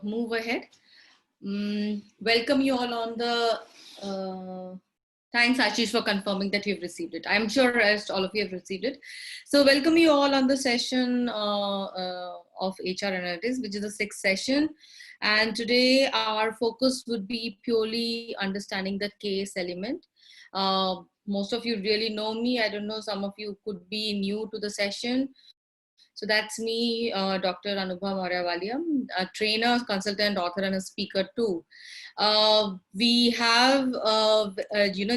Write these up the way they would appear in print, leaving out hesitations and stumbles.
move ahead. Welcome you all on the. Thanks, Ashish, for confirming that you've received it. I'm sure rest all of you have received it. So, welcome you all on the session of HR Analytics, which is the sixth session. And today, our focus would be purely understanding the case element. Most of you really know me. I don't know, some of you could be new to the session. So that's me, Dr. Anubha Mauryawalia, a trainer, consultant, author, and a speaker too. We have,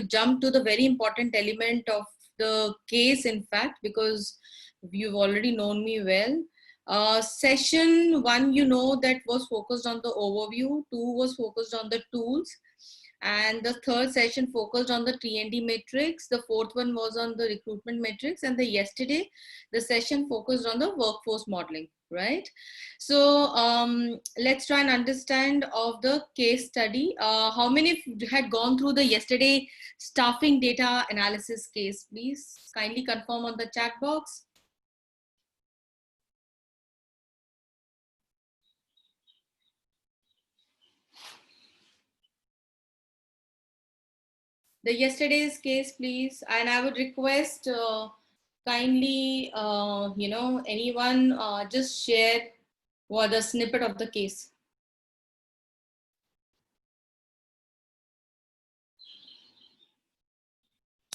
jumped to the very important element of the case, in fact, because you've already known me well. Session one, that was focused on the overview. Two was focused on the tools. And the third session focused on the T&D matrix. The fourth one was on the recruitment matrix. And yesterday, the session focused on the workforce modeling, right? So let's try and understand of the case study. How many had gone through the yesterday staffing data analysis case? Please kindly confirm on the chat box. The yesterday's case, please. And I would request kindly, anyone just share what the snippet of the case.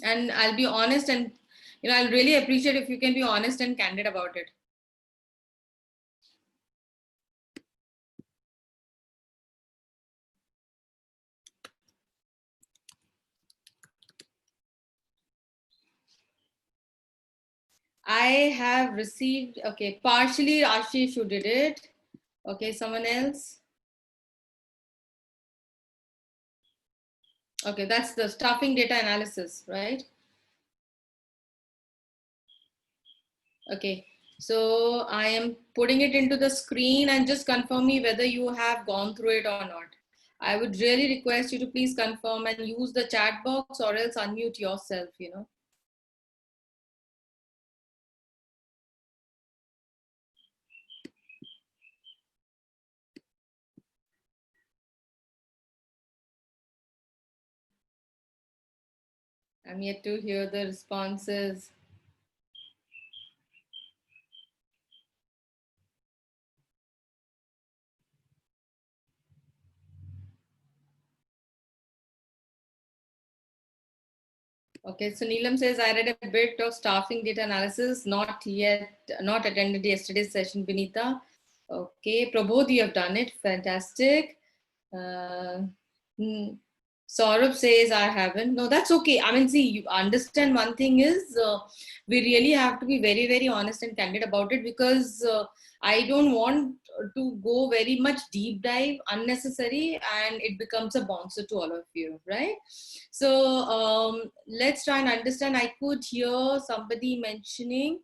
And I'll be honest, and I'll really appreciate if you can be honest and candid about it. I have received, okay, partially Ashish, you did it. Okay, someone else. Okay, that's the staffing data analysis, right? Okay, so I am putting it into the screen and just confirm me whether you have gone through it or not. I would really request you to please confirm and use the chat box or else unmute yourself, I'm yet to hear the responses. Okay, so Neelam says, I read a bit of staffing data analysis, not attended yesterday's session, Vinita. Okay, Prabodh, you have done it, fantastic. Saurabh says, I haven't. No, that's okay. I mean, see, you understand one thing is we really have to be very, very honest and candid about it because I don't want to go very much deep dive unnecessary and it becomes a bouncer to all of you, right? So let's try and understand. I could hear somebody mentioning.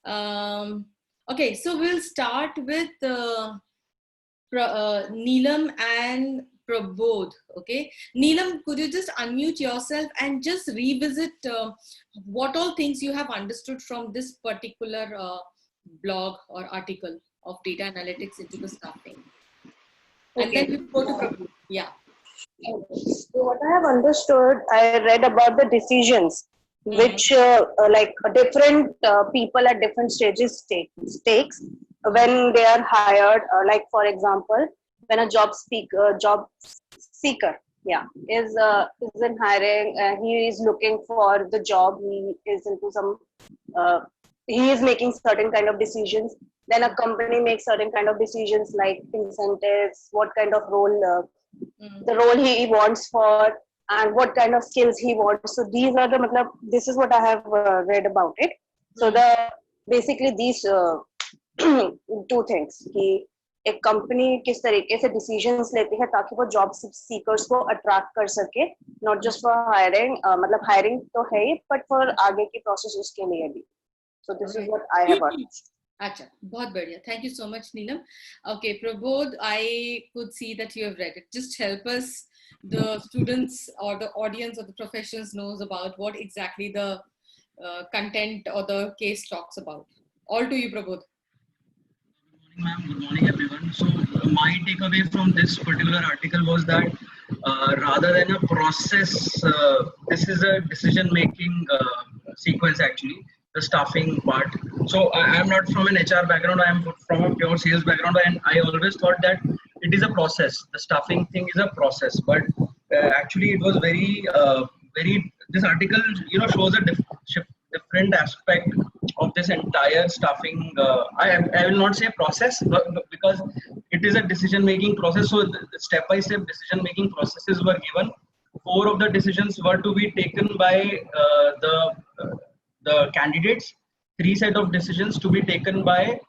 Okay, so we'll start with Neelam and Prabodh. Okay, Neelam, could you just unmute yourself and just revisit what all things you have understood from this particular blog or article of data analytics into the staffing? And Okay. then we go to Prabodh. Yeah. So what I have understood, I read about the decisions which like different people at different stages takes when they are hired. Like for example, when a job seeker, is in hiring, he is looking for the job. He is into some. Uh, he is making certain kind of decisions. Then a company makes certain kind of decisions like incentives, what kind of role. The role he wants for and what kind of skills he wants. So these are the this is what I have read about it. So the basically these two things कि एक company किस तरीके से decisions लेती है ताकि वो job seekers को अट्रैक्ट कर सके नॉट जस्ट फॉर हायरिंग मतलब हायरिंग तो है ही बट फॉर आगे की प्रोसेस के लिए भी so this is what I have understood Acha, बहुत बढ़िया. Thank you so much, Neelam. Okay, Prabodh, I could see that you have read it. Just help us, the students or the audience or the professionals knows about what exactly the content or the case talks about. All to you, Prabodh. Ma'am, good morning, everyone. So, my takeaway from this particular article was that rather than a process, this is a decision-making sequence actually, the staffing part. So, I am not from an HR background, I am from a pure sales background, and I always thought that it is a process. The staffing thing is a process, but actually, it was this article, shows a different aspect of this entire staffing. I will not say process, but because it is a decision making process. So step by step decision making processes were given. Four of the decisions were to be taken by the candidates. Three set of decisions to be taken by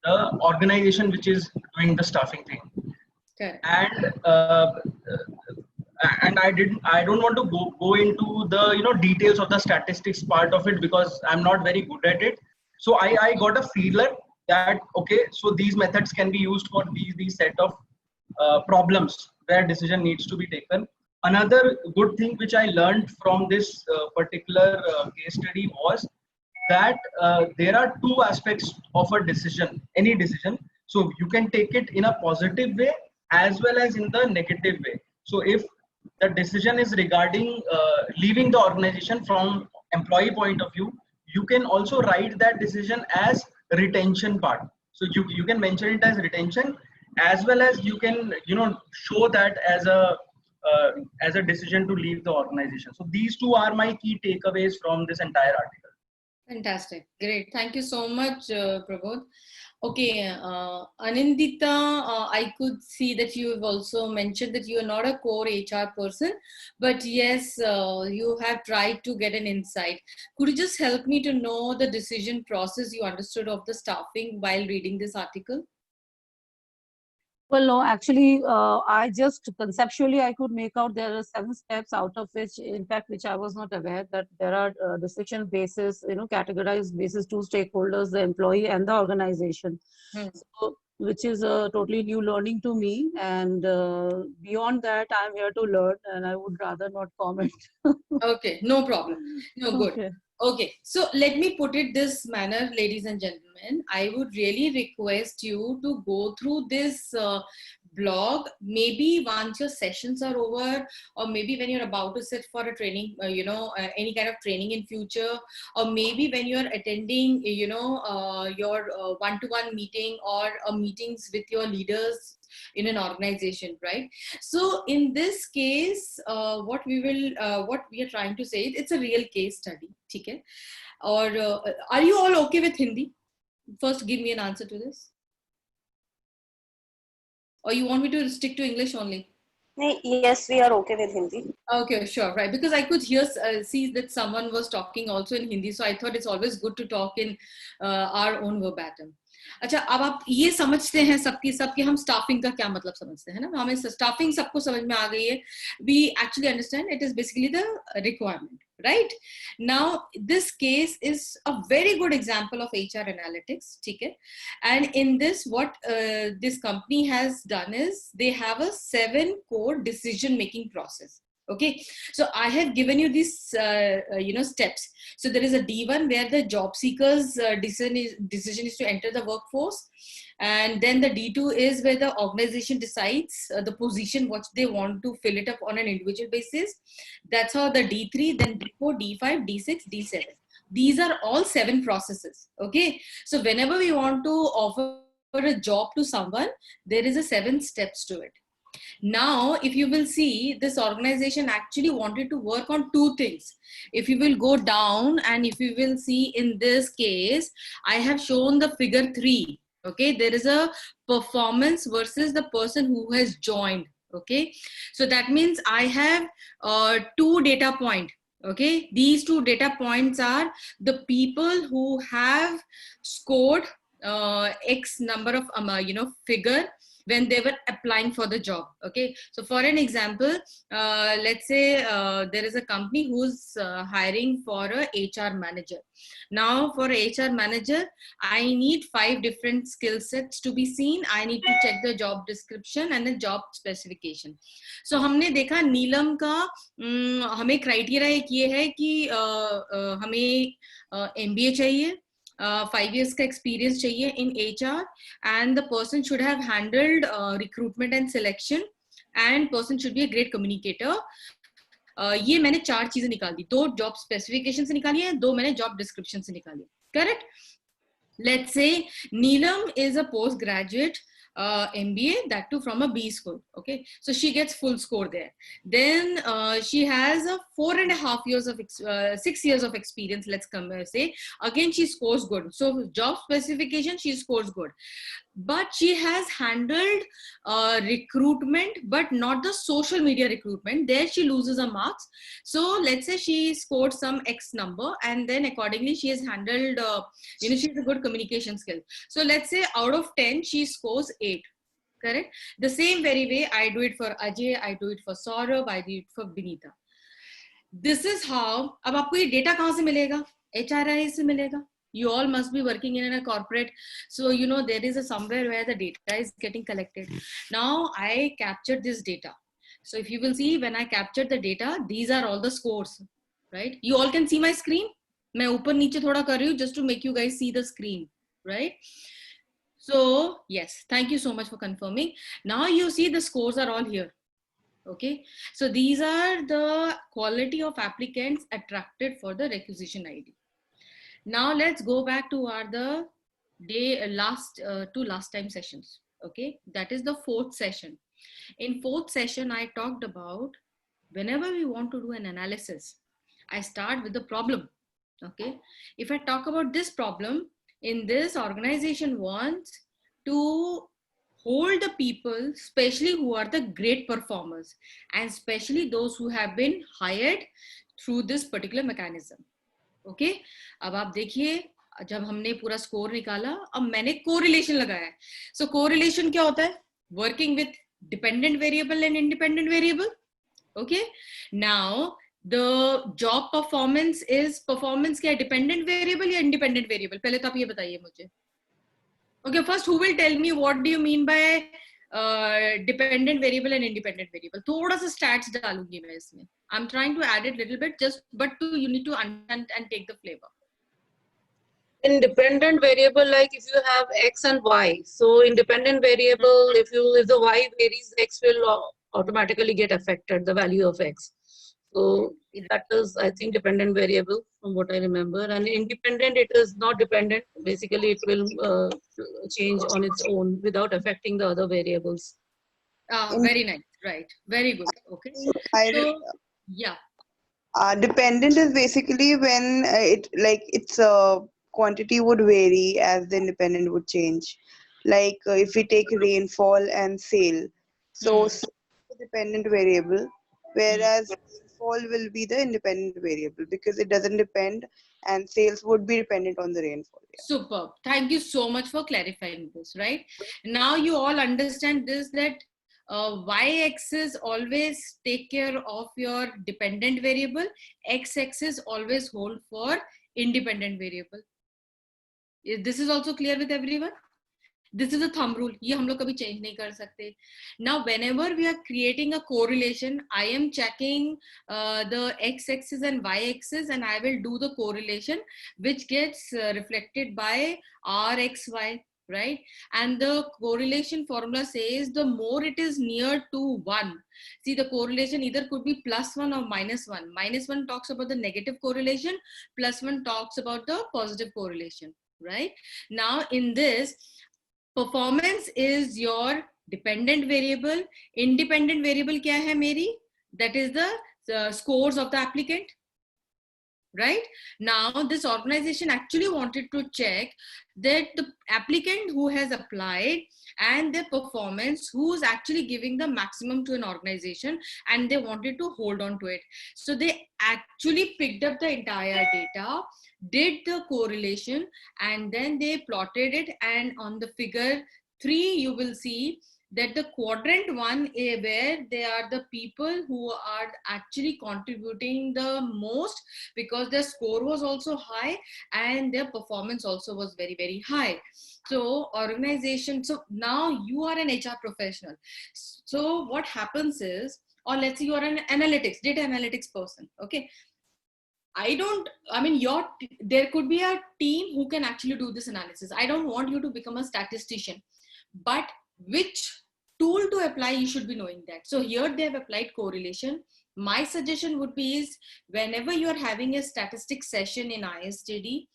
the organization which is doing the staffing thing. Correct. And I don't want to go into the details of the statistics part of it because I'm not very good at it. So I got a feeler that okay, so these methods can be used for these set of problems where decision needs to be taken. Another good thing which I learned from this particular case study was that there are two aspects of a decision, any decision. So you can take it in a positive way as well as in the negative way. So if the decision is regarding leaving the organization from employee point of view, you can also write that decision as retention part. So you can mention it as retention as well as you can show that as a decision to leave the organization. So these two are my key takeaways from this entire article. Fantastic. Great. Thank you so much, Prabodh. Okay, Anindita, I could see that you have also mentioned that you are not a core HR person, but yes, you have tried to get an insight. Could you just help me to know the decision process you understood of the staffing while reading this article? Well, no, actually, I just conceptually I could make out there are 7 steps, out of which, in fact, which I was not aware that there are decision basis, categorized basis, two stakeholders, the employee and the organization. So, which is a totally new learning to me. And beyond that, I'm here to learn, and I would rather not comment. Okay, no problem. No, good. Okay. Okay, so let me put it this manner, ladies and gentlemen. I would really request you to go through this blog, maybe once your sessions are over, or maybe when you're about to sit for a training, any kind of training in future, or maybe when you're attending, your one-to-one meeting or meetings with your leaders in an organization, right? So in this case, what we are trying to say, it's a real case study, okay? Or are you all okay with Hindi? First, give me an answer to this. Or you want me to stick to English only? Yes, we are okay with Hindi. Okay, sure, right. Because I could see that someone was talking also in Hindi, so I thought it's always good to talk in our own verbatim. अच्छा, अब आप ये समझते हैं सबकी सबकी हम staffing का क्या मतलब समझते हैं ना, हमें स्टाफिंग सबको समझ में आ गई है. We actually understand it is basically the requirement, right? Now this case is a very good example of HR analytics, okay? And in this, what this company has done is they have a 7-core decision making process. Okay, so I have given you these steps. So there is a D1 where the job seekers decision is to enter the workforce, and then the D2 is where the organization decides the position what they want to fill it up on an individual basis. That's how the D3, then D4, D5, D6, D7. These are all 7 processes. Okay, so whenever we want to offer a job to someone, there is a 7 steps to it. Now, if you will see, this organization actually wanted to work on 2 things. If you will go down and if you will see in this case, I have shown the figure 3. Okay, there is a performance versus the person who has joined. Okay, so that means I have 2 data points. Okay, these 2 data points are the people who have scored X number of figure when they were applying for the job. Okay, so for an example, let's say there is a company who's hiring for a HR manager. Now for HR manager, I need 5 different skill sets to be seen. I need to check the job description and the job specification. So हमने देखा नीलम का हमें criteria एक ये है कि हमें MBA चाहिए, 5 years का experience चाहिए in HR, and the person should have handled recruitment and selection, and person should be a great communicator. ये मैंने 4 चीजें निकाल दी, 2 जॉब स्पेसिफिकेशन से निकाली है, 2 मैंने जॉब डिस्क्रिप्शन से निकाली. Correct. Let's say Neelam is a postgraduate MBA, that too from a B school. Okay, so she gets full score there. Then she has a 4.5 years of 6 years of experience. Let's come say again she scores good. So job specification, she scores good, but she has handled recruitment, but not the social media recruitment. There she loses a marks. So let's say she scored some X number, and then accordingly she has handled she has a good communication skill. So let's say out of 10 she scores 8. Correct. The same very way I do it for Ajay, I do it for Saurabh, I do it for Binita. This is how. अब आपको ये data कहाँ से मिलेगा? HRI से मिलेगा. You all must be working in a corporate, so you know there is a somewhere where the data is getting collected. Now I captured this data. So if you will see, when I captured the data, these are all the scores, right? You all can see my screen. मैं ऊपर नीचे थोड़ा कर रही हूँ just to make you guys see the screen, right? So yes, thank you so much for confirming. Now you see the scores are all here. Okay, so these are the quality of applicants attracted for the requisition ID. Now let's go back to our last time sessions. Okay, that is the 4th session. In 4th session, I talked about whenever we want to do an analysis, I start with the problem. Okay, if I talk about this problem, in this organization wants to hold the people, especially who are the great performers, and especially those who have been hired through this particular mechanism. Okay, अब आप देखिए, जब हमने पूरा score निकाला, अब मैंने correlation लगाया. सो कोरिलेशन क्या होता है? Working with dependent variable and independent variable. Okay, now the job performance is, performance क्या है? डिपेंडेंट वेरिएबल या इंडिपेंडेंट वेरिएबल? पहले तो आप ये बताइए मुझे. Okay, first who will tell me what do you mean by dependent variable and independent variable? थोड़ा सा स्टैट्स डालूंगी मैं इसमें. I'm trying to add it little bit, just but you need to understand and take the flavor. Independent variable, like if you have X and Y. So independent variable, if the Y varies, X will automatically get affected, the value of X. So that is, I think, dependent variable from what I remember. And independent, it is not dependent. Basically, it will change on its own without affecting the other variables. Very nice, right? Very good. Okay. So, yeah. Dependent is basically when its quantity would vary as the independent would change. Like if we take rainfall and sale, so dependent variable, whereas rainfall will be the independent variable because it doesn't depend, and sales would be dependent on the rainfall. Yeah. Superb. Thank you so much for clarifying this. Right now, you all understand this, that y-axis always take care of your dependent variable, x-axis always hold for independent variable. This is also clear with everyone? This is a thumb rule. ये हम लोग कभी change नहीं कर सकते. Now, whenever we are creating a correlation, I am checking the x-axis and y-axis, and I will do the correlation, which gets reflected by RXY. Right? And the correlation formula says the more it is near to 1. See, the correlation either could be +1 or -1. -1 talks about the negative correlation, +1 talks about the positive correlation. Right? Now, in this, performance is your dependent variable. Independent variable kya hai meri? That is the scores of the applicant. Right? Now, this organization actually wanted to check that the applicant who has applied and their performance, who's actually giving the maximum to an organization, and they wanted to hold on to it. So they actually picked up the entire data, did the correlation, and then they plotted it. And on the figure 3, you will see that the quadrant 1, where they are the people who are actually contributing the most because their score was also high and their performance also was very, very high. So organization, so now you are an HR professional. So what happens is, or let's say you are an analytics, data analytics person. Okay. there could be a team who can actually do this analysis. I don't want you to become a statistician, but which tool to apply, you should be knowing that. So here they have applied correlation. My suggestion would be is whenever you are having a statistics session in ISTD,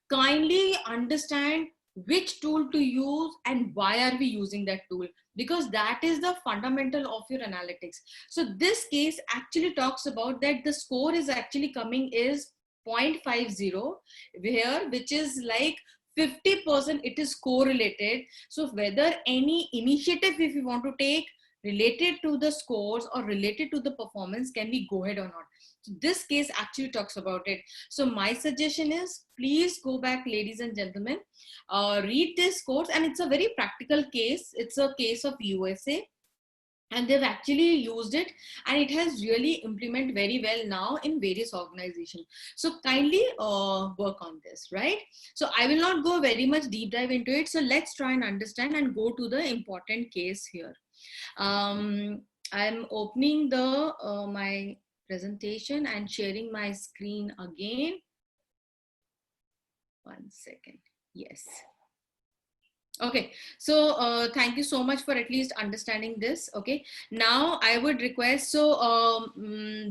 kindly understand which tool to use and why are we using that tool, because that is the fundamental of your analytics. So this case actually talks about that the score is actually coming is 0.50 here, which is like 50% it is correlated. So whether any initiative if you want to take related to the scores or related to the performance, can we go ahead or not? So this case actually talks about it. So my suggestion is please go back, ladies and gentlemen, read this course, and it's a very practical case. It's a case of USA, and they've actually used it, and it has really implemented very well now in various organizations. So kindly work on this, right? So I will not go very much deep dive into it. So let's try and understand and go to the important case here. I'm opening the my presentation and sharing my screen again. 1 second. Yes. Okay, so thank you so much for at least understanding this. Okay, now I would request, so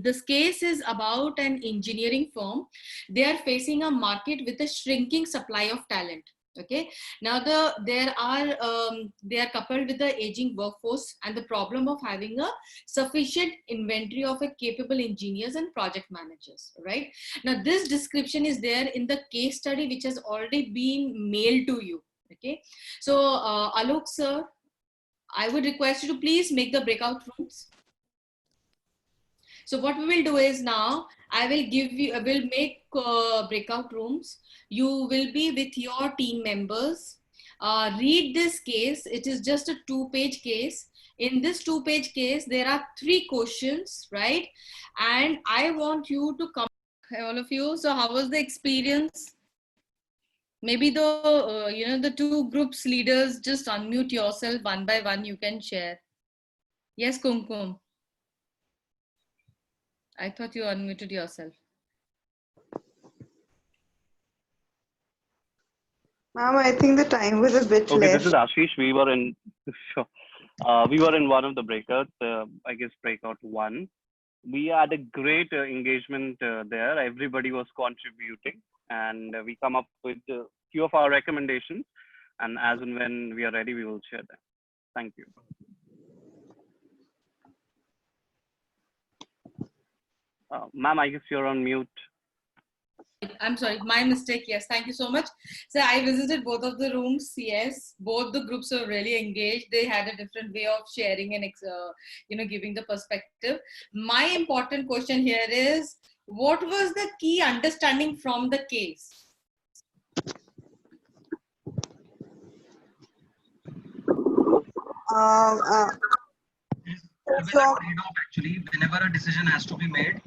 this case is about an engineering firm. They are facing a market with a shrinking supply of talent. Okay, now they are coupled with the aging workforce and the problem of having a sufficient inventory of a capable engineers and project managers, right? Now this description is there in the case study which has already been mailed to you. Okay, so Alok sir, I would request you to please make the breakout rooms. So what we will do is now I will make breakout rooms. You will be with your team members. Read this case. It is just a 2-page case. In this 2-page case, there are 3 questions, right? And I want you to come, all of you. So how was the experience? Maybe the 2 groups leaders, just unmute yourself one by one. You can share. Yes, Kumkum. I thought you unmuted yourself. Ma'am, I think the time was a bit Okay, less. this is Ashish. We were in one of the breakouts, I guess breakout 1. We had a great engagement there. Everybody was contributing, and we come up with a few of our recommendations. And as and when we are ready, we will share them. Thank you. Ma'am, I guess you're on mute. I'm sorry, my mistake. Yes, thank you so much. So I visited both of the rooms. Yes, both the groups were really engaged. They had a different way of sharing and giving the perspective. My important question here is, what was the key understanding from the case? So actually, whenever a decision has to be made,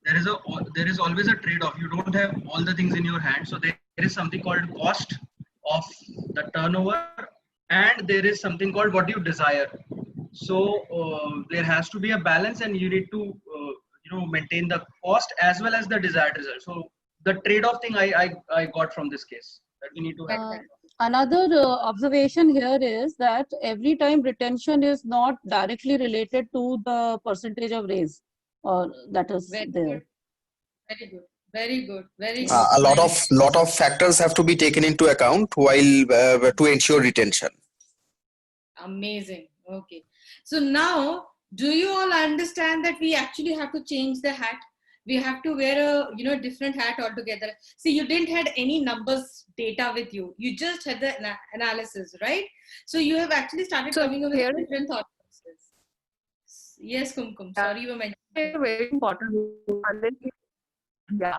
there is always a trade-off. You don't have all the things in your hand. So there is something called cost of the turnover, and there is something called what you desire. So there has to be a balance, and you need to maintain the cost as well as the desired result. So the trade-off thing I got from this case that we need to have. Another observation here is that every time retention is not directly related to the percentage of raise, or that is Very there. good. Very good. Very good. Very good. A lot of factors have to be taken into account while to ensure retention. Amazing. Okay. So now, do you all understand that we actually have to change the hat? We have to wear a different hat altogether. See, you didn't had any numbers data with you. You just had the analysis, right? So you have actually started coming up with different thought processes. Yes, Kumkum. Sorry, you were mentioning. Very important. Yeah,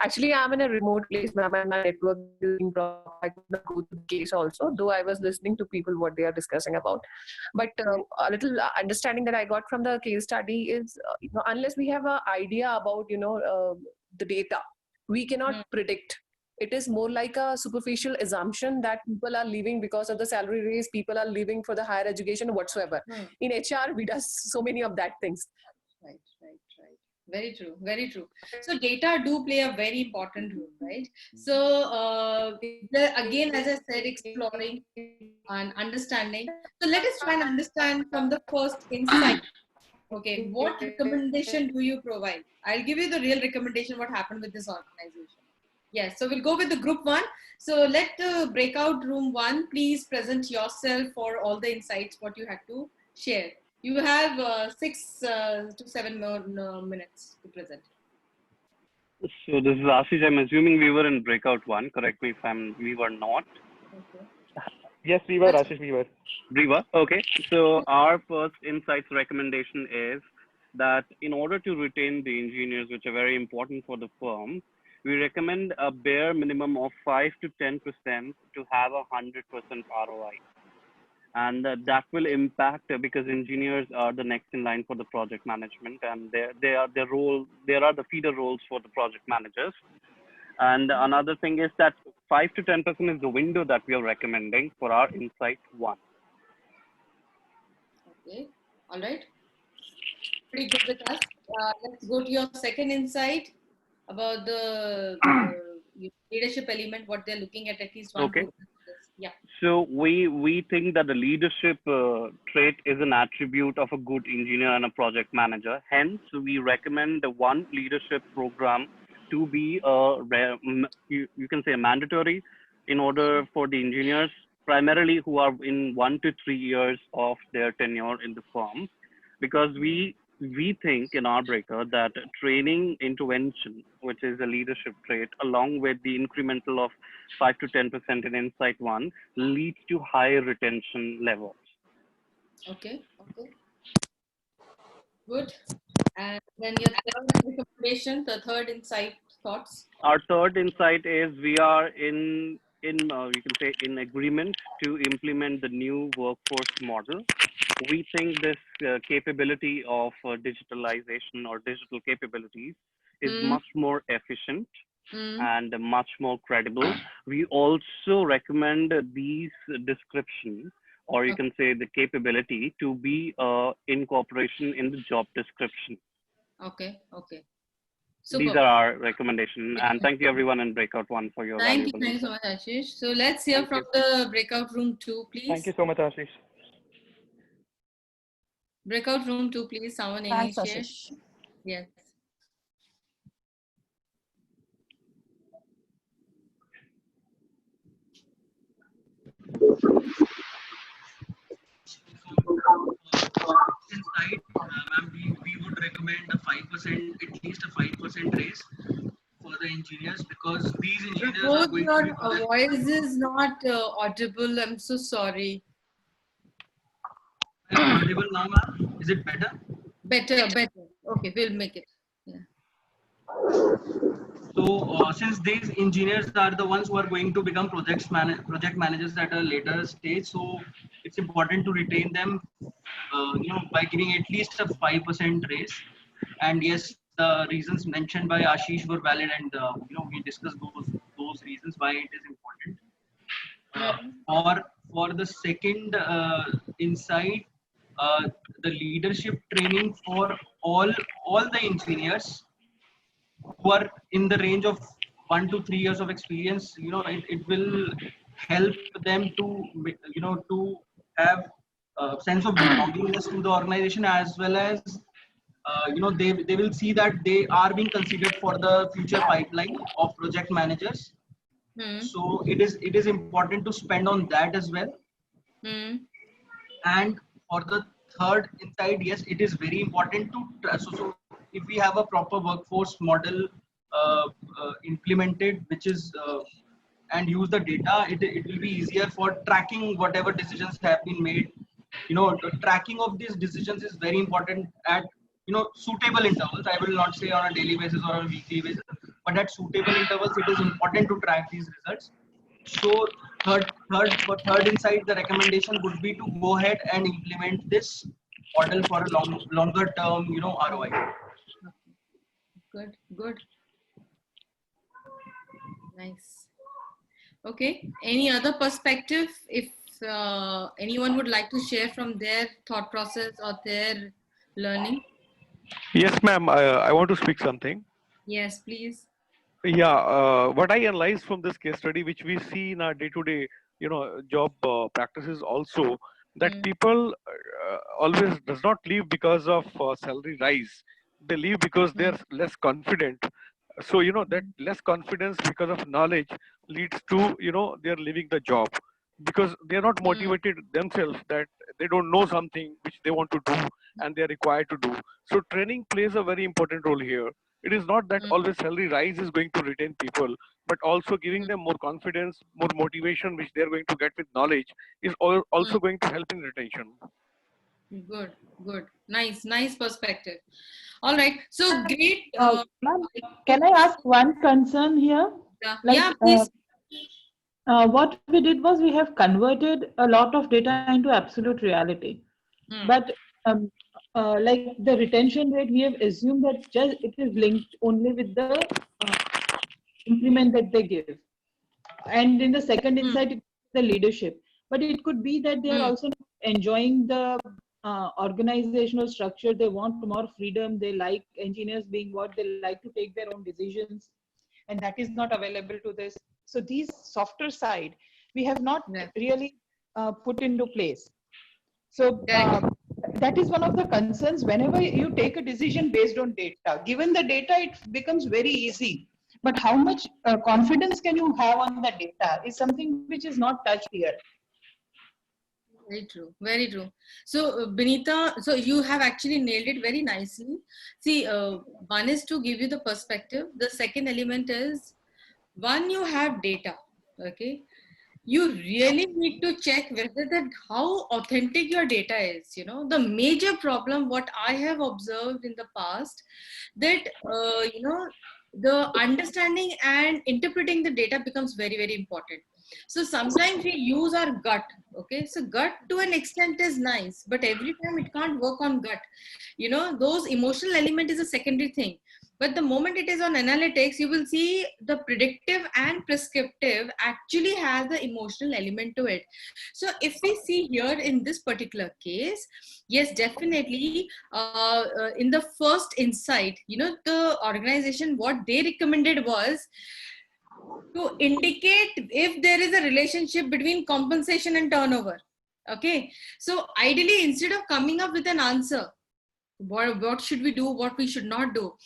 actually, I'm in a remote place, ma'am, and my network is being dropped. I could not go to the case also, though I was listening to people what they are discussing about. But a little understanding that I got from the case study is, unless we have an idea about, the data, we cannot predict. It is more like a superficial assumption that people are leaving because of the salary raise, people are leaving for the higher education whatsoever. In HR, we do so many of that things. Right. Very true. Very true. So data do play a very important role, right? So again, as I said, exploring and understanding. So let us try and understand from the first insight. Okay, what recommendation do you provide? I'll give you the real recommendation. What happened with this organization? Yes. So we'll go with the group one. So let the breakout room one please present yourself for all the insights what you had to share. You have 6 to 7 more minutes to present. So this is Ashish. I'm assuming we were in breakout one. Correct me if we were not. Okay. Yes, we were, Ashish, we were. We were. Okay. So our first insights recommendation is that in order to retain the engineers, which are very important for the firm, we recommend a bare minimum of 5 to 10% to have 100% ROI. And that will impact because engineers are the next in line for the project management, and they are the feeder roles for the project managers. And another thing is that 5 to 10% is the window that we are recommending for our insight one. Okay. All right. Pretty good with us. Let's go to your second insight about the leadership element, what they're looking at least one. Okay. Yeah. So we think that the leadership trait is an attribute of a good engineer and a project manager. Hence, we recommend the one leadership program to be you can say mandatory in order for the engineers, primarily who are in 1 to 3 years of their tenure in the firm, because we think in our breaker that training intervention, which is a leadership trait, along with the incremental of 5 to 10% in Insight One, leads to higher retention levels. Okay. Okay. Good. And then your third recommendation, the third insight thoughts. Our third insight is we are in you can say in agreement to implement the new workforce model. We think this capability of digitalization or digital capabilities is much more efficient and much more credible. We also recommend these descriptions, or you can say the capability, to be incorporation in the job description. Okay. Okay. Super. These are our recommendations, and thank you everyone in breakout one for your valuable. Thank you so much, Ashish. So let's hear from the breakout room 2, please. Thank you so much, Ashish. Breakout room 2, please. Someone Thanks, initiate. Ashish. Yes. Inside, ma'am, we would recommend a 5%, at least a 5% raise for the engineers, because these engineers are going to be. Your voice is not audible. I'm so sorry. I'm audible now, ma'am. Is it better? Better. Okay, we'll make it. Yeah. So since these engineers are the ones who are going to become project managers at a later stage, so it's important to retain them, by giving at least a 5% raise. And yes, the reasons mentioned by Ashish were valid, and we discussed those reasons why it is important. For the second insight, the leadership training for all the engineers who are in the range of 1 to 3 years of experience, it will help them to to have a sense of belongingness to the organization, as well as they will see that they are being considered for the future pipeline of project managers. So it is important to spend on that as well. And for the third insight, yes, it is very important to so if we have a proper workforce model implemented, which is and use the data, it will be easier for tracking whatever decisions have been made. The tracking of these decisions is very important at suitable intervals. I will not say on a daily basis or a weekly basis, but at suitable intervals, it is important to track these results. So third insight, the recommendation would be to go ahead and implement this model for a longer term, ROI. Good. Nice. Okay. Any other perspective? If anyone would like to share from their thought process or their learning? Yes, ma'am. I want to speak something. Yes, please. Yeah, what I analyzed from this case study, which we see in our day-to-day, job practices also, that Mm, people always does not leave because of salary rise. They leave because mm, they're less confident. So, that mm, less confidence because of knowledge leads to, they're leaving the job because they're not mm, motivated themselves, that they don't know something which they want to do and they're required to do. So training plays a very important role here. It is not that mm, always salary rise is going to retain people, but also giving mm, them more confidence, more motivation, which they're going to get with knowledge, is mm. also going to help in retention. Good, good. Nice, nice perspective. All right. So great. Ma'am, can I ask one concern here? Yeah, Like, yeah, please. what we did was we have converted a lot of data into absolute reality. Hmm. But like the retention rate, we have assumed that just it is linked only with the implement that they give. And in the second Hmm. insight, it's the leadership. But it could be that they are Hmm. also enjoying the organizational structure. They want more freedom. They like engineers being what they like to take their own decisions, and that is not available to this. So these softer side, we have not Yeah. really put into place. So Correct. that is one of the concerns whenever you take a decision based on data. Given the data, it becomes very easy. But how much confidence can you have on the data is something which is not touched here. Very true. Very true. So, Benita, so you have actually nailed it very nicely. See, one is to give you the perspective. The second element is one, you have data. Okay. You really need to check whether that how authentic your data is. The major problem, what I have observed in the past, that, the understanding and interpreting the data becomes very, very important. So sometimes we use our gut. Okay, so gut to an extent is nice, but every time it can't work on gut. Those emotional element is a secondary thing, but the moment it is on analytics, you will see the predictive and prescriptive actually has the emotional element to it. So if we see here in this particular case, yes, definitely, in the first insight, the organization, what they recommended was to indicate if there is a relationship between compensation and turnover. Okay, so ideally, instead of coming up with an answer, what should we do, what we should not do,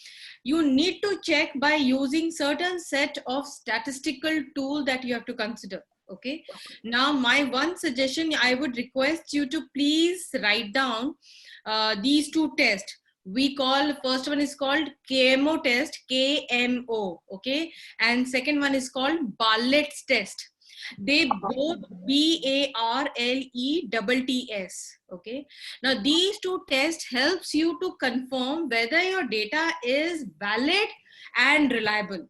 you need to check by using certain set of statistical tool that you have to consider. Okay, now my one suggestion, I would request you to please write down these two tests. We call, first one is called KMO test, KMO. Okay, and second one is called Bartlett's test. They both BARLETTS. Okay, now these two tests helps you to confirm whether your data is valid and reliable.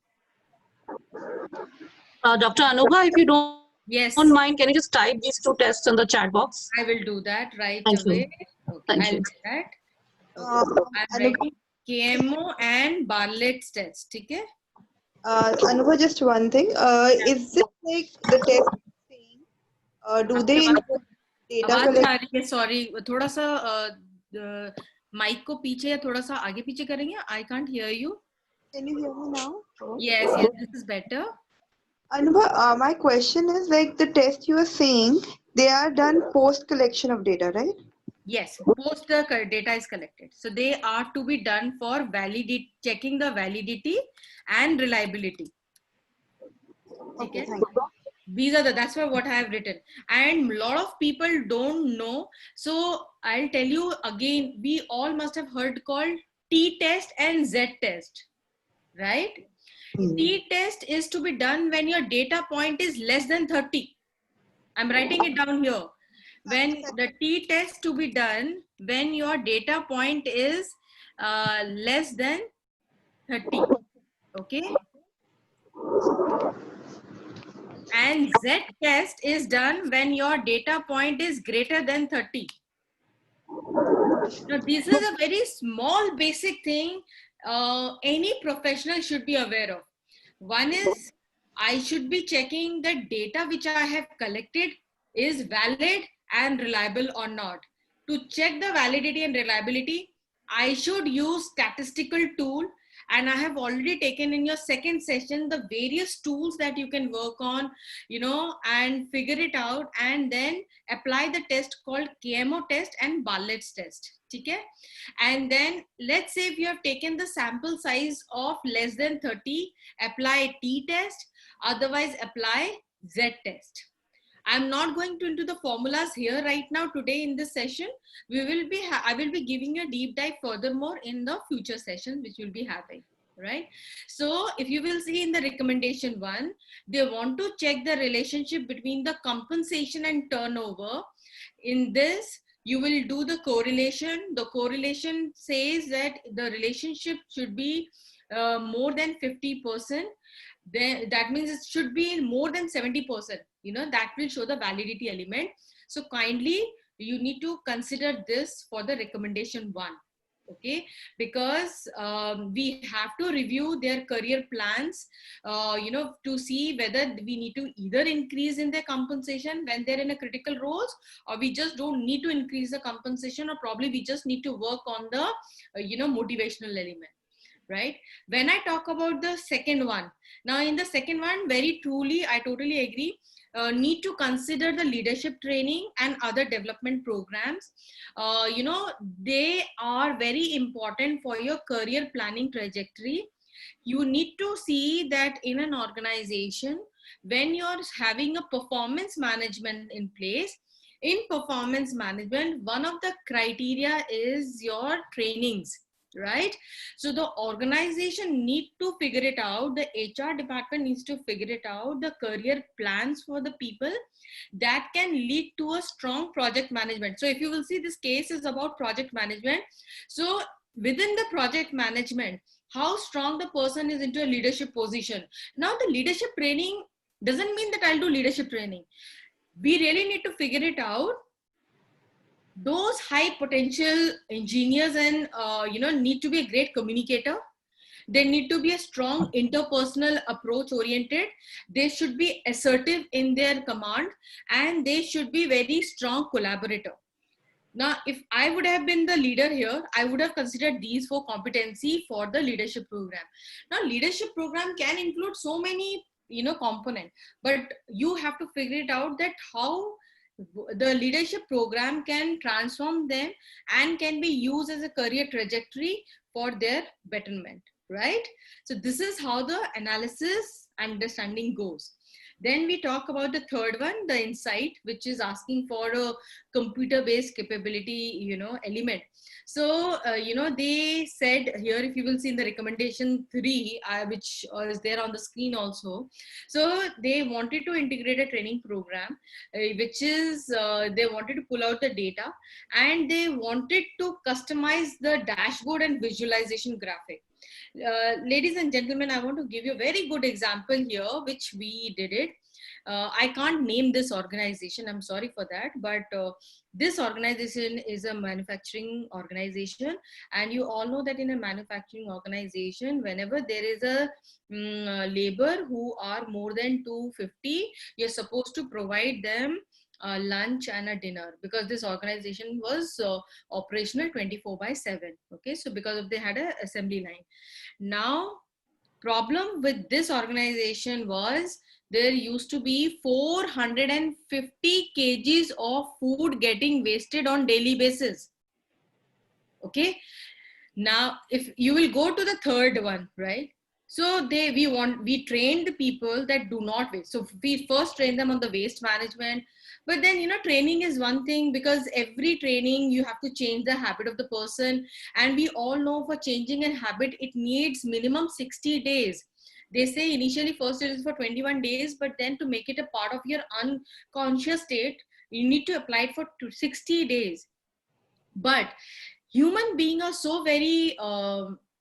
Dr. Anubha, if you don't Yes, mind, can you just type these two tests in the chat box? I will do that right Thank away. you. Okay, Thank I'll you. do that. Okay. I'm Anubha, writing KMO and Bartlett's test. Okay. Anubha, just one thing. Is it like the test saying, do आपकी they आवाज include data आवाज collection? आ रही है, sorry, थोड़ा सा mic को पीछे या थोड़ा सा आगे पीछे करेंगे. I can't hear you. Can you hear me now? Yes, yes, this is better. Anubha, my question is like the test you are saying, they are done post collection of data, right? Yes, post the data is collected. So they are to be done for validity, checking the validity and reliability. Okay, thank you. These are that's what I have written. And a lot of people don't know. So I'll tell you again, we all must have heard called T test and Z test, right? T test is to be done when your data point is less than 30. I'm writing it down here. When the T test to be done when your data point is less than 30. Okay. And Z test is done when your data point is greater than 30. Now, this is a very small basic thing any professional should be aware of. One is, I should be checking the data which I have collected is valid and reliable or not. To check the validity and reliability, I should use statistical tool, and I have already taken in your second session the various tools that you can work on, and figure it out, and then apply the test called KMO test and Bartlett's test. Okay? And then let's say if you have taken the sample size of less than 30, apply T test, otherwise apply Z test. I'm not going into the formulas here right now today in this session. I will be giving you a deep dive furthermore in the future sessions which we'll be having, right? So if you will see in the recommendation 1, they want to check the relationship between the compensation and turnover. In this, you will do the correlation. The correlation says that the relationship should be more than 50%. Then that means it should be more than 70%. That will show the validity element. So kindly, you need to consider this for the recommendation 1. Okay, because we have to review their career plans, to see whether we need to either increase in their compensation when they're in a critical roles, or we just don't need to increase the compensation, or probably we just need to work on the, motivational element. Right? When I talk about the second one, now in the second one, very truly, I totally agree, need to consider the leadership training and other development programs. They are very important for your career planning trajectory. You need to see that in an organization, when you're having a performance management in place, in performance management, one of the criteria is your trainings. Right? So the organization need to figure it out. The HR department needs to figure it out, the career plans for the people that can lead to a strong project management. So if you will see, this case is about project management. So within the project management, how strong the person is into a leadership position. Now the leadership training doesn't mean that I'll do leadership training. We really need to figure it out. Those high potential engineers and need to be a great communicator. They need to be a strong interpersonal approach oriented. They should be assertive in their command, and they should be very strong collaborator. Now, if I would have been the leader here, I would have considered these 4 competency for the leadership program. Now, leadership program can include so many component, but you have to figure it out that how the leadership program can transform them and can be used as a career trajectory for their betterment, right? So this is how the analysis understanding goes. Then we talk about the third one, the insight, which is asking for a computer-based capability, element. So, they said here, if you will see in the recommendation 3, which is there on the screen also. So they wanted to integrate a training program, which is, they wanted to pull out the data, and they wanted to customize the dashboard and visualization graphic. Ladies and gentlemen, I want to give you a very good example here, which we did it. I can't name this organization, I'm sorry for that, but this organization is a manufacturing organization, and you all know that in a manufacturing organization, whenever there is a labor who are more than 250, you're supposed to provide them lunch and a dinner, because this organization was operational 24/7. Okay, so because of they had an assembly line. Now, problem with this organization was there used to be 450 kgs of food getting wasted on daily basis. Okay, now if you will go to the third one, right? So we train the people that do not waste. So we first train them on the waste management. But then, training is one thing, because every training you have to change the habit of the person. And we all know for changing a habit, it needs minimum 60 days. They say initially first it is for 21 days, but then to make it a part of your unconscious state, you need to apply it for 60 days. But human beings are so very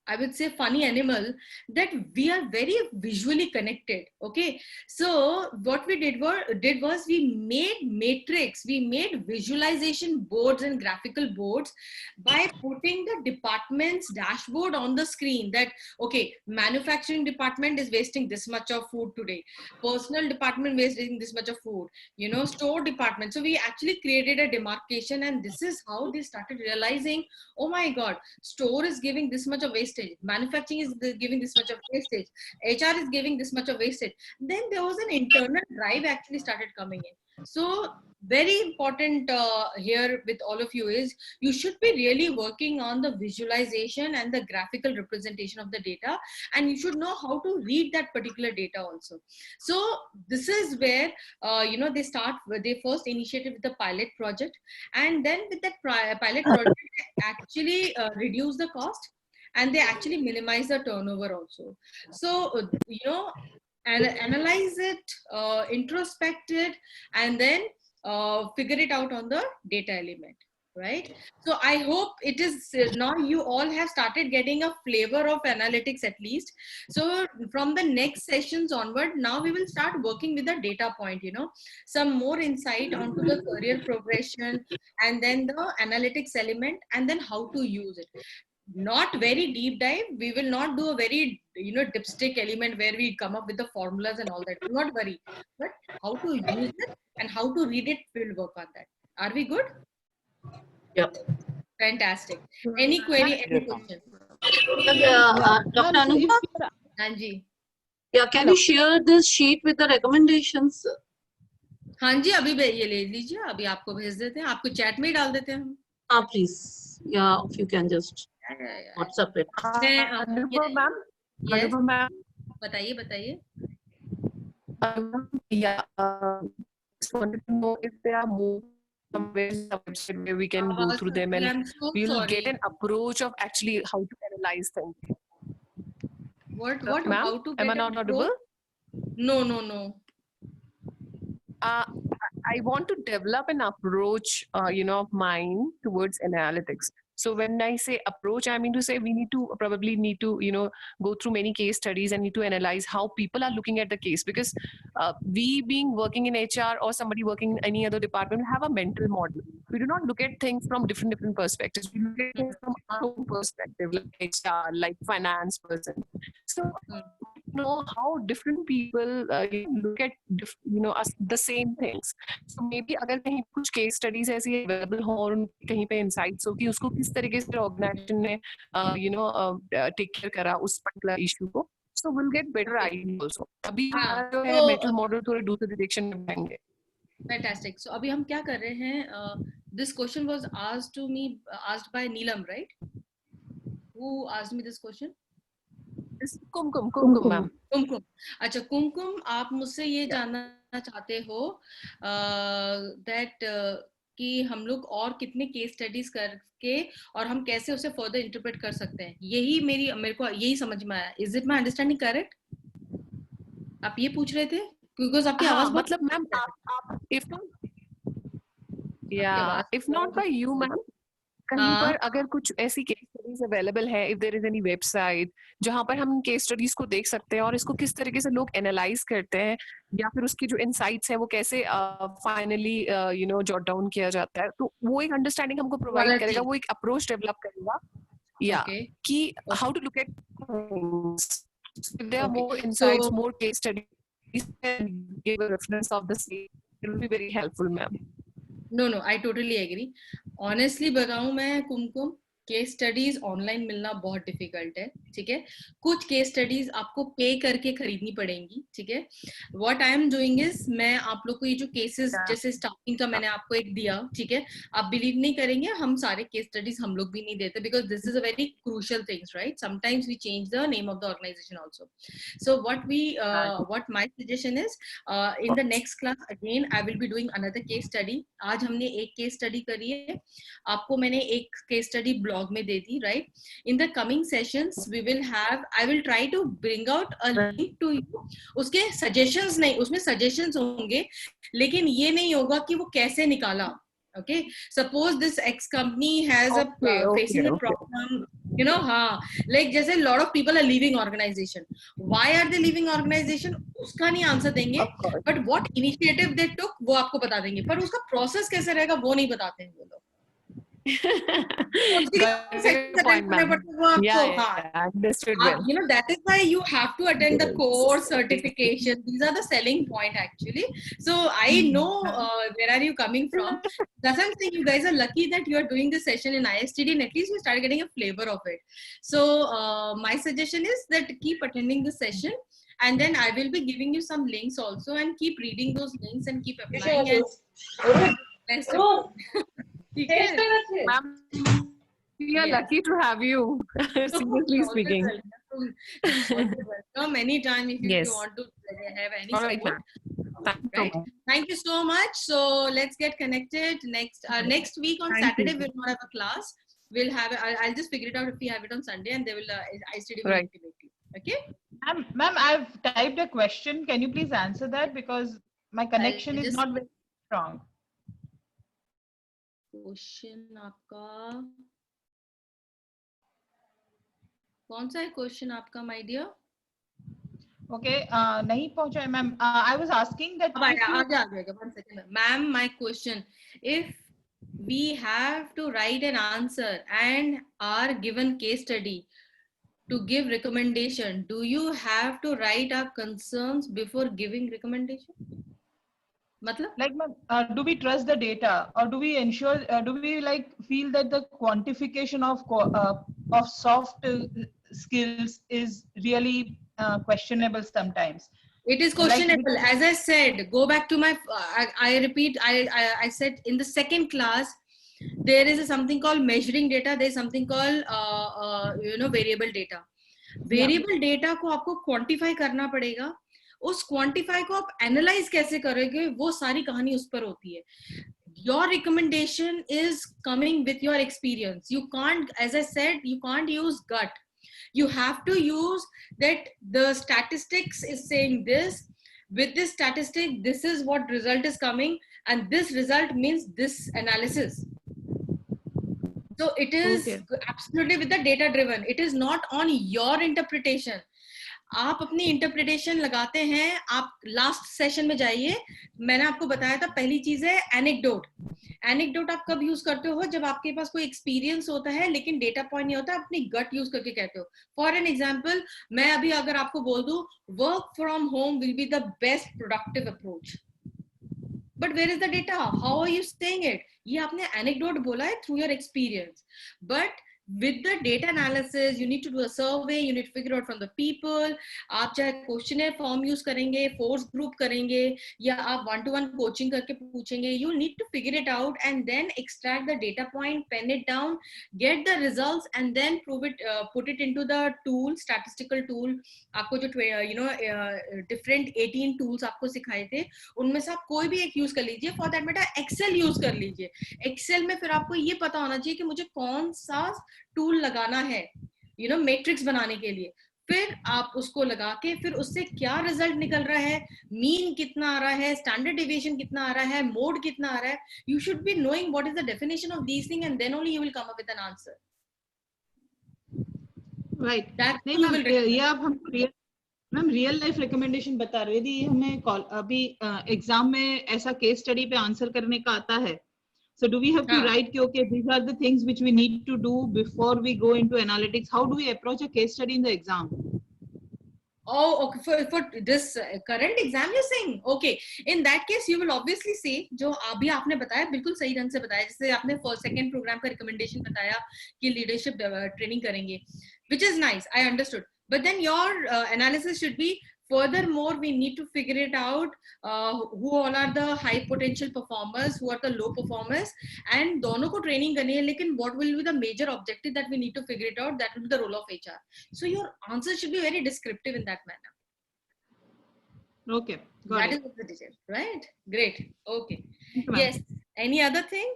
I would say funny animal, that we are very visually connected. Okay, so what we did was we made matrix, we made visualization boards and graphical boards by putting the department's dashboard on the screen. That okay, manufacturing department is wasting this much of food today, personal department wasting this much of food, you know, store department. So we actually created a demarcation, and this is how they started realizing, oh my god, store is giving this much of wastage, manufacturing is giving this much of wastage, HR is giving this much of wastage. Then there was an internal drive actually started coming in. So very important here with all of you is you should be really working on the visualization and the graphical representation of the data, and you should know how to read that particular data also. So this is where you know, they first initiated with the pilot project, and then with that pilot project they actually reduce the cost, and they actually minimize the turnover also. So you know, and analyze it, introspect it, and then figure it out on the data element, right? So I hope it is now you all have started getting a flavor of analytics at least. So from the next sessions onward, now we will start working with the data point, you know, some more insight onto the career progression, and then the analytics element, and then how to use it. Not very deep dive. We will not do a very, you know, dipstick element where we come up with the formulas and all that. Do not worry. But how to use it and how to read it, we'll work on that. Are we good? Yep. Fantastic. Any query, any question? Dr. Anupma? Anji. Yeah, can you share this sheet with the recommendations? हाँ जी, अभी ये ले लीजिए, अभी आपको भेज देते हैं, आपको चैट में ही डाल देते हैं हम. हाँ, please. Yeah, if you can just WhatsApp it. Anupma ma'am. Yes. Anupma ma'am. बताइए. Yeah. Just wanted to know if there are more website where we can go through them, and I'm so we will sorry. get an approach of actually how to analyze things. What Ma'am, how to am I get not a audible? No. I want to develop an approach, you know, of mine towards analytics. So when I say approach, I mean to say we probably need to, you know, go through many case studies and need to analyze how people are looking at the case, because we being working in HR or somebody working in any other department have a mental model. We do not look at things from different perspectives. We look at things from our own perspective, like HR, like finance person. So know how different people look at the same things. So maybe अगर कहीं कुछ case studies ऐसी available हो और कहीं पे insights हो कि उसको किस तरीके से organization ने take care करा उस particular issue को, so we'll get better idea also. अभी हमारा जो है mental model थोड़े दूसरे direction में बढ़ेंगे. Fantastic. So अभी हम क्या कर रहे हैं? This question was asked by Neelam, right? Who asked me this question? Kumkum ma'am. Kumkum. अच्छा कुमकुम, आप मुझसे ये जानना चाहते हो that कि हम लोग और कितने केस स्टडीज करके और हम कैसे उसे फर्दर इंटरप्रेट कर सकते हैं. यही मेरे को यही समझ में आया. Is it my understanding correct? आप ये पूछ रहे थे क्योंकि आपकी आवाज मतलब मैम आप if not by you ma'am, कहीं पर अगर कुछ ऐसी केस स्टडीज अवेलेबल है, if there is any website जहां पर हम केस स्टडीज को देख सकते हैं और इसको किस तरीके से लोग एनालाइज करते हैं या फिर उसकी जो इनसाइट्स हैं वो कैसे फाइनली जॉट डाउन किया जाता है, तो वो एक अंडरस्टैंडिंग हमको प्रोवाइड करेगा, वो एक अप्रोच डेवलप करेगा कि how to look at things. If there are more insights, more case studies, and give a reference of the same, it will be very helpful, ma'am. No, I totally agree. Honestly बताऊं मैं कुमकुम, case studies online मिलना बहुत difficult है. ठीक है, कुछ case studies आपको पे करके खरीदनी पड़ेंगी. ठीक है, what I am doing is मैं आप लोग को ये जो केसेस जैसे स्टार्टिंग का मैंने आपको एक दिया, ठीक है, आप बिलीव नहीं करेंगे, हम सारे केस स्टडीज हम लोग भी नहीं देते because this is a very crucial things, right? Sometimes we change the name of the organisation also. So what my suggestion is in the next class again I will be doing another case study. आज हमने एक case study करी है, आपको मैंने एक case study blog में दे दी, right? In the coming sessions we will have, I will try to bring out a link to you. उसके सजेशंस नहीं, उसमें सजेशंस होंगे लेकिन ये नहीं होगा कि वो कैसे निकाला. Okay, suppose this X company has facing a problem You know, हाँ, like जैसे lot of people are leaving organization. Why are they leaving organization? उसका नहीं आंसर देंगे, Of course. but what initiative they took वो आपको बता देंगे, पर उसका process कैसे रहेगा वो नहीं बताते हैं वो लोग. Got your point, ma'am. Yeah, understood well. You know, that is why you have to attend the course certification. These are the selling point actually. So I know where are you coming from. That's why I'm saying you guys are lucky that you are doing this session in ISTD and at least you start getting a flavor of it. So my suggestion is that keep attending the session and then I will be giving you some links also and keep reading those links and keep applying. And Ma'am, we are lucky to have you. Seriously speaking. Come anytime if you want to have any support. Right. Thank you so much. So let's get connected next week on Saturday. We'll not have a class. We'll have. I'll just figure it out if we have it on Sunday, and they will. ISTD will activate you. Okay. Ma'am, I've typed a question. Can you please answer that because my connection is not very strong. Question आपका कौन सा है question आपका my dear? Okay नहीं पहुंचा है ma'am. I was asking that आ जाएगा 1 second ma'am. My question, if we have to write an answer and are given case study to give recommendation, do you have to write our concerns before giving recommendation? Like, do we trust the data or do we ensure, do we like feel that the quantification of soft skills is really questionable sometimes? It is questionable. Like, as I said, go back to my, I repeat, I said in the second class, there is something called measuring data. There is something called, variable data. Variable data को आपको quantify करना पड़ेगा. उस quantify को आप analyse कैसे करोगे वो सारी कहानी उस पर होती है. Your recommendation is coming with your experience. You can't, as I said, you can't use gut. You have to use that the statistics is saying this. With this statistic, this is what result is coming, and this result means this analysis. So it is absolutely with the data driven. It is not on your interpretation. आप अपनी interpretation लगाते हैं. आप last session में जाइए, मैंने आपको बताया था पहली चीज है एनेक्डोट. एनेक्डोट आप कब यूज करते हो? जब आपके पास कोई एक्सपीरियंस होता है लेकिन डेटा पॉइंट नहीं होता, अपनी गट यूज करके कहते हो. फॉर एन एग्जांपल, मैं अभी अगर आपको बोल दूं work from home will be the best productive approach, but where is the data? How are you saying it? ये आपने एनेक्डोट बोला है through your experience, but with the data analysis you need to do a survey, you need to figure out from the people. आप चाहे questionnaire form use करेंगे, force group करेंगे, या आप 1-to-1 coaching करके पूछेंगे, you need to figure it out and then extract the data point, pen it down, get the results and then prove it, put it into the tool, statistical tool. आपको जो different 18 tools आपको सिखाए थे उनमें से आप कोई भी एक use कर लीजिए. For that matter Excel use कर लीजिए. Excel में फिर आपको ये पता होना चाहिए कि मुझे कौन सा टूल लगाना है मैट्रिक्स बनाने के लिए. फिर आप उसको लगा के फिर उससे क्या रिजल्ट निकल रहा है, मीन कितना आ रहा है, स्टैंडर्ड डेविएशन कितना आ रहा है, मोड कितना आ रहा है. You should be knowing what is the definition of these thing and then only you will come up with an answer. Right. नहीं मैम, ये आप हमको मैम रियल लाइफ रिकमेंडेशन बता रहे थे. हमें अभी एग्जाम में ऐसा केस स्टडी पे आंसर करने का आता है. So do we have to write, okay, these are the things which we need to do before we go into analytics? How do we approach a case study in the exam? Oh, okay. For this current exam you're saying? Okay. In that case, you will obviously say, जो अभी आपने बताया बिल्कुल सही ढंग से बताया. जैसे आपने first second program का recommendation बताया कि leadership training करेंगे, which is nice. I understood. But then your analysis should be, furthermore, we need to figure it out who all are the high potential performers, who are the low performers, and दोनों को training करनी है. लेकिन what will be the major objective that we need to figure it out? That will be the role of HR. So your answer should be very descriptive in that manner. Okay, got that it. is the detail, right? Great. Okay. Yes. Any other thing?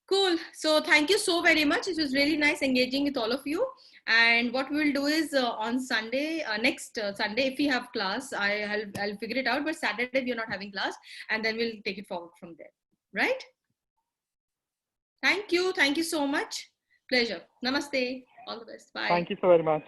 Cool. So thank you so very much. It was really nice engaging with all of you. And what we will do is on Sunday, next Sunday, if we have class, I'll figure it out. But Saturday we are not having class, and then we'll take it forward from there. Right? Thank you. Thank you so much. Pleasure. Namaste. All the best. Bye. Thank you so very much.